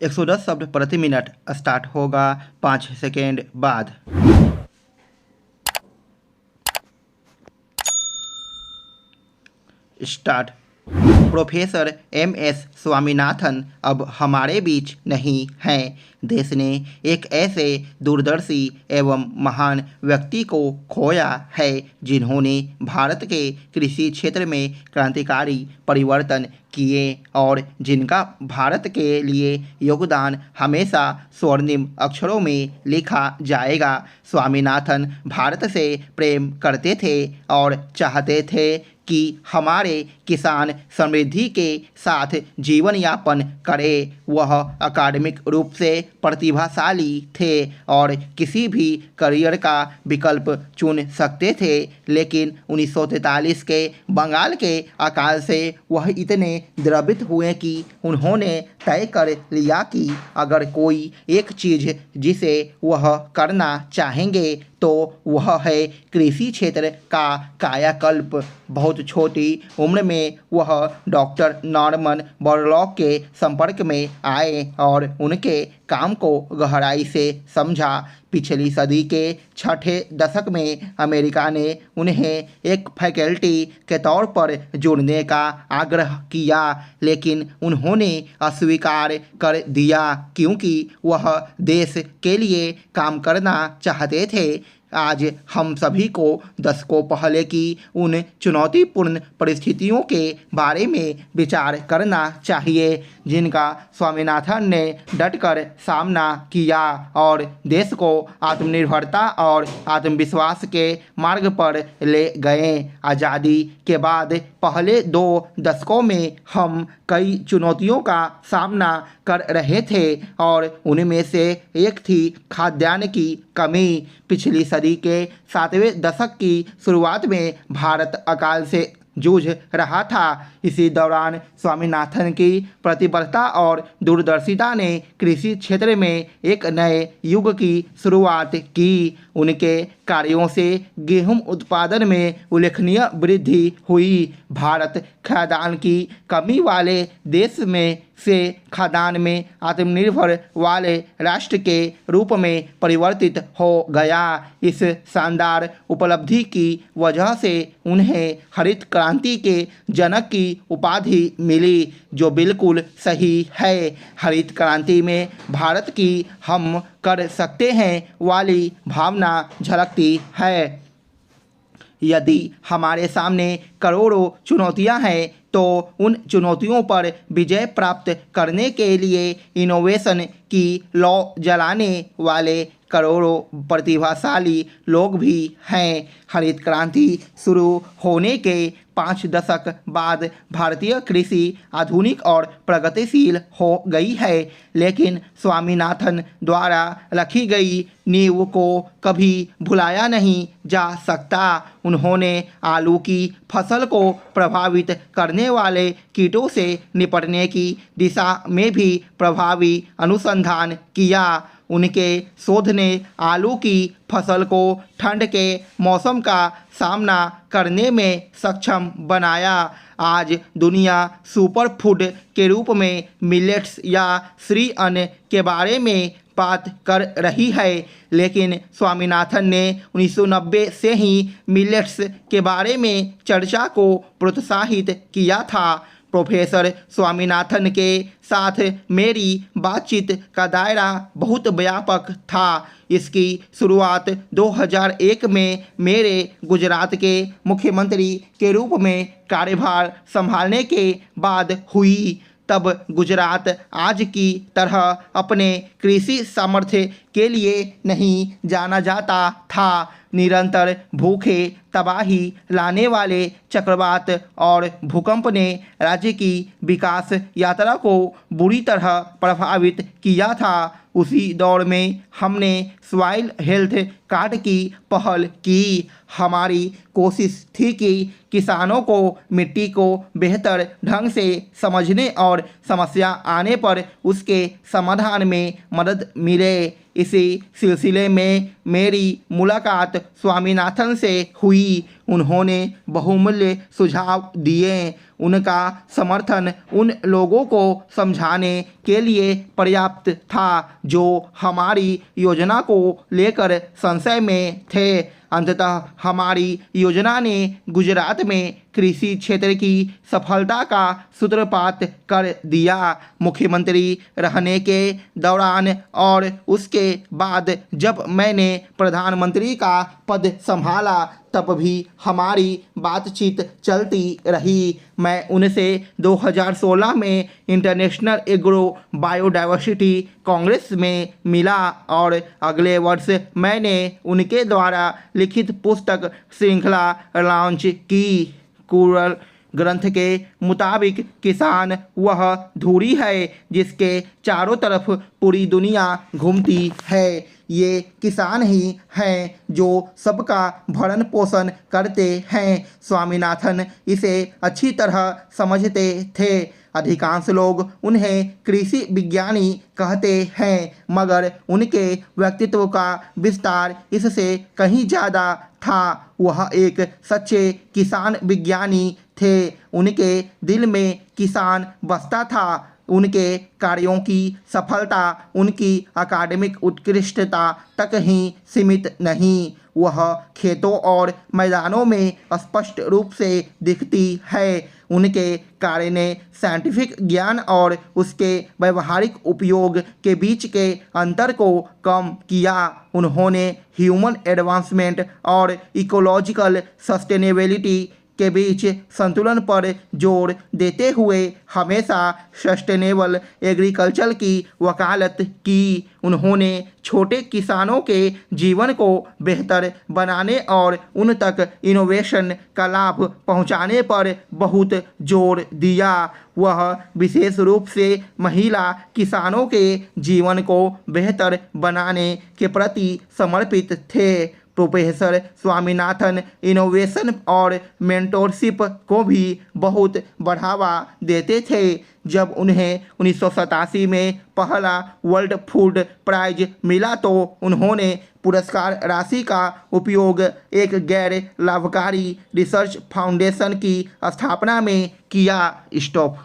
110 शब्द प्रति minute start होगा 5 सेकेंड बाद। स्टार्ट। Professor MS. स्वामीनाथन अब हमारे बीच नहीं हैं। देश ने एक ऐसे दूरदर्शी एवं महान व्यक्ति को खोया है जिन्होंने भारत के कृषि क्षेत्र में क्रांतिकारी परिवर्तन किए और जिनका भारत के लिए योगदान हमेशा स्वर्णिम अक्षरों में लिखा जाएगा। स्वामीनाथन भारत से प्रेम करते थे और चाहते थे कि हमारे किसान समृद्धि के साथ जीवन यापन करें। वह अकादमिक रूप से प्रतिभाशाली थे और किसी भी करियर का विकल्प चुन सकते थे, लेकिन 1943 के बंगाल के अकाल से वह इतने द्रवित हुए कि उन्होंने तय कर लिया कि अगर कोई एक चीज़ जिसे वह करना चाहेंगे तो वह है कृषि क्षेत्र का कायाकल्प। बहुत छोटी उम्र में वह डॉक्टर नॉर्मन बोरलॉग के संपर्क में आए और उनके काम को गहराई से समझा। पिछली सदी के छठे दशक में अमेरिका ने उन्हें एक फैकल्टी के तौर पर जुड़ने का आग्रह किया, लेकिन उन्होंने अस्वीकार कर दिया क्योंकि वह देश के लिए काम करना चाहते थे। आज हम सभी को दशकों पहले की उन चुनौतीपूर्ण परिस्थितियों के बारे में विचार करना चाहिए जिनका स्वामीनाथन ने डटकर सामना किया और देश को आत्मनिर्भरता और आत्मविश्वास के मार्ग पर ले गए। आज़ादी के बाद पहले 2 दशकों में हम कई चुनौतियों का सामना कर रहे थे और उनमें से एक थी खाद्यान्न की कमी। पिछली सदी के 7वें दशक की शुरुआत में भारत अकाल से जूझ रहा था। इसी दौरान स्वामीनाथन की प्रतिबद्धता और दूरदर्शिता ने कृषि क्षेत्र में एक नए युग की शुरुआत की। उनके कार्यों से गेहूं उत्पादन में उल्लेखनीय वृद्धि हुई। भारत खाद्यान्न की कमी वाले देश में से खाद्यान्न में आत्मनिर्भर वाले राष्ट्र के रूप में परिवर्तित हो गया। इस शानदार उपलब्धि की वजह से उन्हें हरित क्रांति के जनक की उपाधि मिली, जो बिल्कुल सही है। हरित क्रांति में भारत की हम कर सकते हैं वाली भावना झलकती है। यदि हमारे सामने करोड़ों चुनौतियां हैं तो उन चुनौतियों पर विजय प्राप्त करने के लिए इनोवेशन की लौ जलाने वाले करोड़ों प्रतिभाशाली लोग भी हैं। हरित क्रांति शुरू होने के 5 दशक बाद भारतीय कृषि आधुनिक और प्रगतिशील हो गई है, लेकिन स्वामीनाथन द्वारा रखी गई नींव को कभी भुलाया नहीं जा सकता। उन्होंने आलू की फसल को प्रभावित करने वाले कीटों से निपटने की दिशा में भी प्रभावी अनुसंधान किया। उनके शोध ने आलू की फसल को ठंड के मौसम का सामना करने में सक्षम बनाया। आज दुनिया सुपर फूड के रूप में मिलेट्स या श्री अन्न के बारे में बात कर रही है, लेकिन स्वामीनाथन ने 1990 से ही मिलेट्स के बारे में चर्चा को प्रोत्साहित किया था। प्रोफेसर स्वामीनाथन के साथ मेरी बातचीत का दायरा बहुत व्यापक था। इसकी शुरुआत 2001 में मेरे गुजरात के मुख्यमंत्री के रूप में कार्यभार संभालने के बाद हुई। तब गुजरात आज की तरह अपने कृषि सामर्थ्य के लिए नहीं जाना जाता था। निरंतर भूखे तबाही लाने वाले चक्रवात और भूकंप ने राज्य की विकास यात्रा को बुरी तरह प्रभावित किया था। उसी दौर में हमने सॉइल हेल्थ कार्ड की पहल की। हमारी कोशिश थी कि किसानों को मिट्टी को बेहतर ढंग से समझने और समस्या आने पर उसके समाधान में मदद मिले। इसी सिलसिले में मेरी मुलाकात स्वामीनाथन से हुई। उन्होंने बहुमूल्य सुझाव दिए। उनका समर्थन उन लोगों को समझाने के लिए पर्याप्त था जो हमारी योजना को लेकर संशय में थे। अंततः हमारी योजना ने गुजरात में कृषि क्षेत्र की सफलता का सूत्रपात कर दिया। मुख्यमंत्री रहने के दौरान और उसके बाद जब मैंने प्रधानमंत्री का पद संभाला तब भी हमारी बातचीत चलती रही। मैं उनसे 2016 में इंटरनेशनल एग्रो बायोडाइवर्सिटी कांग्रेस में मिला और अगले वर्ष मैंने उनके द्वारा लिखित पुस्तक श्रृंखला लॉन्च की। कुरल ग्रंथ के मुताबिक किसान वह धुरी है जिसके चारों तरफ पूरी दुनिया घूमती है। ये किसान ही हैं जो सबका भरण पोषण करते हैं। स्वामीनाथन इसे अच्छी तरह समझते थे। अधिकांश लोग उन्हें कृषि विज्ञानी कहते हैं मगर उनके व्यक्तित्व का विस्तार इससे कहीं ज़्यादा था। वह एक सच्चे किसान विज्ञानी थे। उनके दिल में किसान बसता था। उनके कार्यों की सफलता उनकी अकादमिक उत्कृष्टता तक ही सीमित नहीं, वह खेतों और मैदानों में स्पष्ट रूप से दिखती है। उनके कार्य ने साइंटिफिक ज्ञान और उसके व्यवहारिक उपयोग के बीच के अंतर को कम किया। उन्होंने ह्यूमन एडवांसमेंट और इकोलॉजिकल सस्टेनेबिलिटी के बीच संतुलन पर जोर देते हुए हमेशा सस्टेनेबल एग्रीकल्चर की वकालत की। उन्होंने छोटे किसानों के जीवन को बेहतर बनाने और उन तक इनोवेशन का लाभ पहुंचाने पर बहुत जोर दिया। वह विशेष रूप से महिला किसानों के जीवन को बेहतर बनाने के प्रति समर्पित थे। प्रोफेसर स्वामीनाथन इनोवेशन और मेंटोरशिप को भी बहुत बढ़ावा देते थे। जब उन्हें 1987 में पहला वर्ल्ड फूड प्राइज मिला तो उन्होंने पुरस्कार राशि का उपयोग एक गैर लाभकारी रिसर्च फाउंडेशन की स्थापना में किया। स्टॉप।